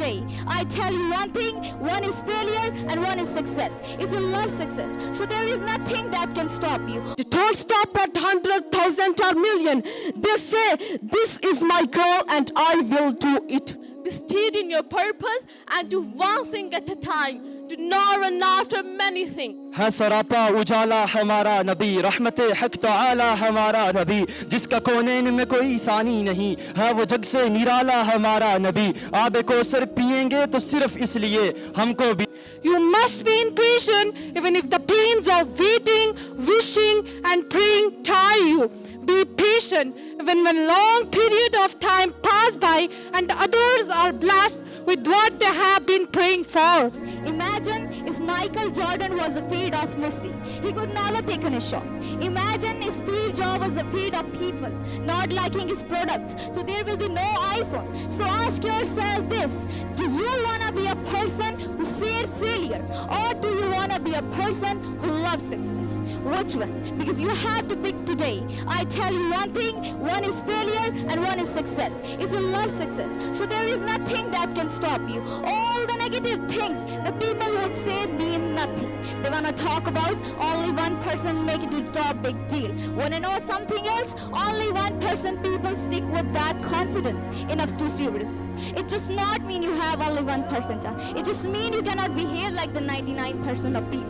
today. I tell you one thing, one is failure and one is success. If you love success, so there is nothing that can stop you. Don't stop at 100,000 or million. They say, this is my goal and I will do it. Be steady in your purpose and do one thing at a time. Do not run after many things. है सरापा उजाला हमारा नबी, रहमते हक तआला हमारा नबी, जिसका कोनैन में कोई सानी नहीं है, वो जग से निराला हमारा नबी। आबे कौसर पिएंगे तो सिर्फ इसलिए हमको भी। You must be impatient even if the pains of waiting, wishing and praying tire you. Be patient even when long period of time pass by and others are blessed with what they have been praying for. Imagine if Michael Jordan was afraid of Messi. He could never take a shot. Imagine if Steve Jobs was afraid of people not liking his products. So there will be no iPhone. So ask yourself this. Do you want to be a person who fear failure? Or do you want to be a person who loves success? Which one? Because you have to pick today. I tell you one thing, one is failure and one is success. If you love success, so there is nothing that can stop you. All the negative things the people would say mean nothing. They want to talk about only one person make it to the top, big deal. Want to know something else? Only one person people stick with that confidence enough to seriously. It just not mean you have only 1%. It just mean you cannot behave like the 99% of people.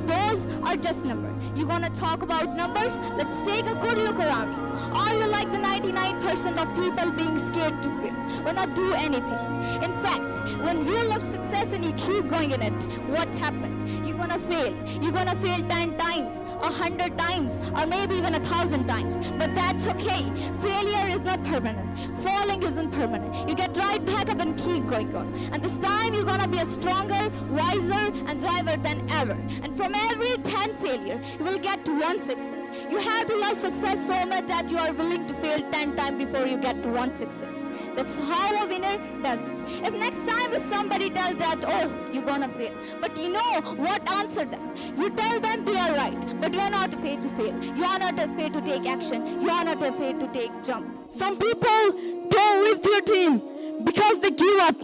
Those are just numbers. You gonna talk about numbers? Let's take a good look around you. Are you like the 99% of people being scared to fail or not do anything? In fact, when you love success and you keep going in it, what happens? You're gonna fail. You're gonna fail 10 times, 100 times, or maybe even 1,000 times. But that's okay. Failure is not permanent. Falling isn't permanent. You get right back up and keep going on. And this time you're gonna be a stronger, wiser, and driver than ever. And from every 10 failure, you will get to one success. You have to love success so much that you are willing to fail 10 times before you get to one success. That's how a winner does it. If next time if somebody tells that, oh, you're gonna fail, but you know what, answer them. You tell them they are right, but you're not afraid to fail. You are not afraid to take action. You are not afraid to take jump. Some people don't live their dream because they give up.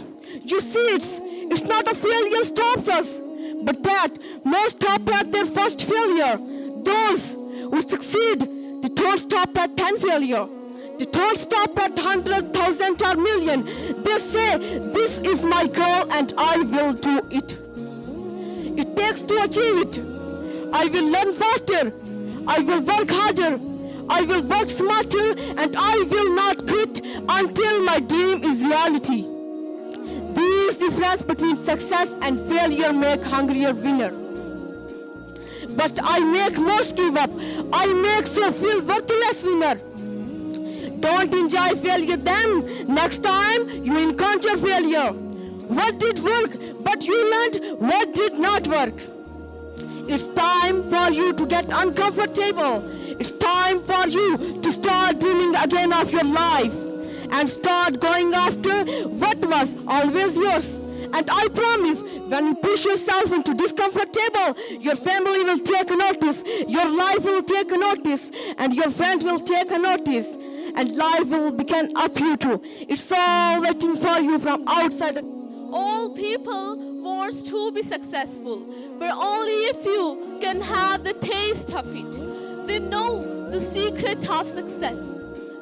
You see, it's not a failure stops us, but that most stop at their first failure. Those who succeed, they don't stop at 10 failure. They don't stop at 100,000 or million. They say, this is my goal and I will do it. It takes to achieve it. I will learn faster. I will work harder. I will work smarter and I will not quit until my dream is reality. These difference between success and failure make hungrier winner. But I make most give up. I make so feel worthless winner. Don't enjoy failure then. Next time you encounter failure. What did work, but you learned what did not work. It's time for you to get uncomfortable. It's time for you to start dreaming again of your life and start going after what was always yours. And I promise, when you push yourself into discomfortable, your family will take a notice, your life will take a notice, and your friends will take a notice, and life will begin up you too. It's all waiting for you from outside. All people wants to be successful, but only a few can have the taste of it. They know the secret of success.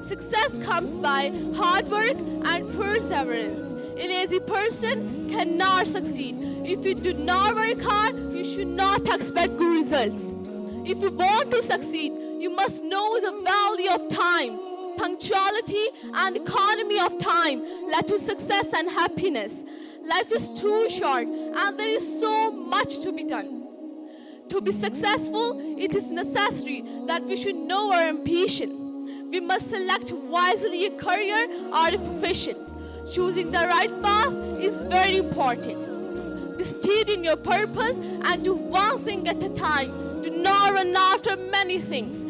Success comes by hard work and perseverance. A lazy person cannot succeed. If you do not work hard, you should not expect good results. If you want to succeed, you must know the value of time. Punctuality and economy of time lead to success and happiness. Life is too short and there is so much to be done. To be successful, it is necessary that we should know our ambition. We must select wisely a career or a profession. Choosing the right path is very important. Be steady in your purpose and do one thing at a time. Do not run after many things.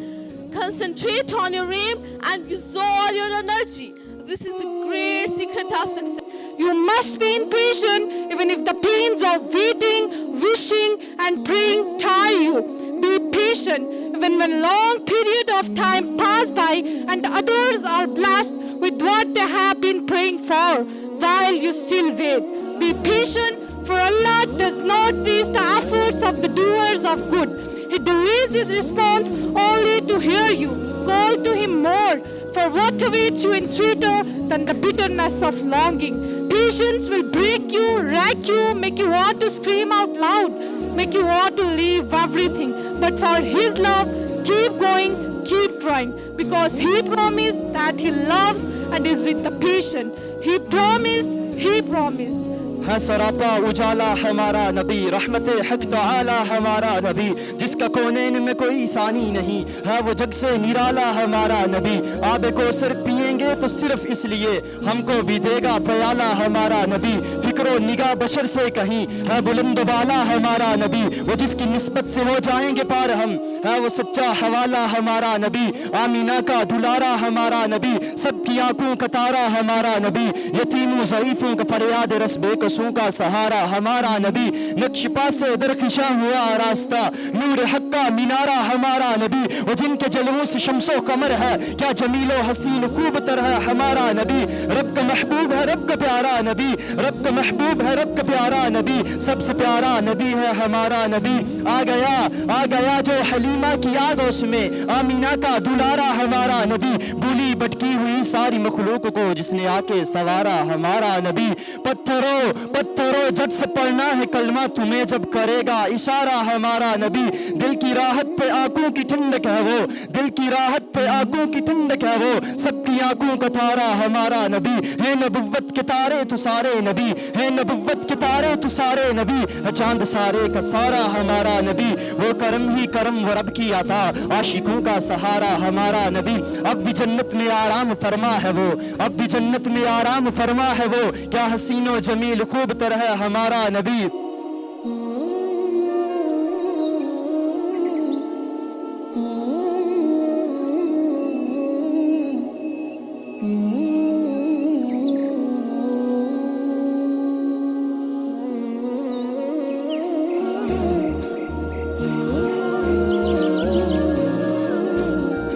Concentrate on your aim and use all your energy. This is a great secret of success. You must be impatient even if the pains of waiting, wishing and praying tire you. Be patient even when long period of time pass by and others are blessed with what they you have been praying for while you still wait. Be patient, for Allah does not waste the efforts of the doers of good. He delays His response only to hear you. Call to Him more, for what awaits you is sweeter than the bitterness of longing. Patience will break you, wreck you, make you want to scream out loud, make you want to leave everything. But for His love, keep going, keep trying, because He promised that He loves and is with the patient. He promised, He promised. है सरापा उजाला हमारा नबी, रहमत हक तआला हमारा नबी, जिसका कोनैन में कोई सानी नहीं, है वो जग से निराला हमारा नबी। आबे को सिर्फ पिएंगे तो सिर्फ इसलिए हमको भी देगा प्याला हमारा नबी। फिक्रो निगाह बशर से कहीं है बुलंद बाला हमारा नबी, वो जिसकी निस्बत से हो जाएंगे पार हम, है वो सच्चा हवाला हमारा नबी। आमीना का दुलारा हमारा नबी, सबकी आंखों का तारा हमारा नबी, यतीमों ज़ईफों का फरियाद रस बेकसूं का सहारा हमारा नबी। नक्शपा से दरखिशा हुआ रास्ता, नूर हक का मीनारा हमारा नबी, वो जिनके जलवों से शम्सो कमर है, क्या जमीलो हसीन खूब तरह हमारा नबी। रब का महबूब है रब का प्यारा नबी, रब का महबूब है रब का प्यारा नबी, सबसे प्यारा नबी है हमारा नबी। आ गया जो हलीमा की आगोश में, आमीना का दुलारा हमारा नबी, भूली भटकी हुई सारी मखलूक को जिसने आके सवारा हमारा नबी। पत्थरों जट से पढ़ना है कलमा तुम्हें जब करेगा इशारा हमारा नबी। दिल की राहत पे आंखों की ठंडक है वो, दिल की राहत पे आंखों की ठंडक है वो, सबकी आंखों का तारा हमारा नबी। है नबुव्वत के तारे तो सारे नबी, है नबुव्वत के तारे तो सारे नबी, है चांद सारे का सारा हमारा नबी। वो करम ही करम वो रब की आता, आशिकों का सहारा हमारा नबी। अब भी जन्नत में आराम फरमा है वो, अब भी जन्नत में आराम फरमा है वो, क्या हसीनो जमील खूब तरह हमारा नबी।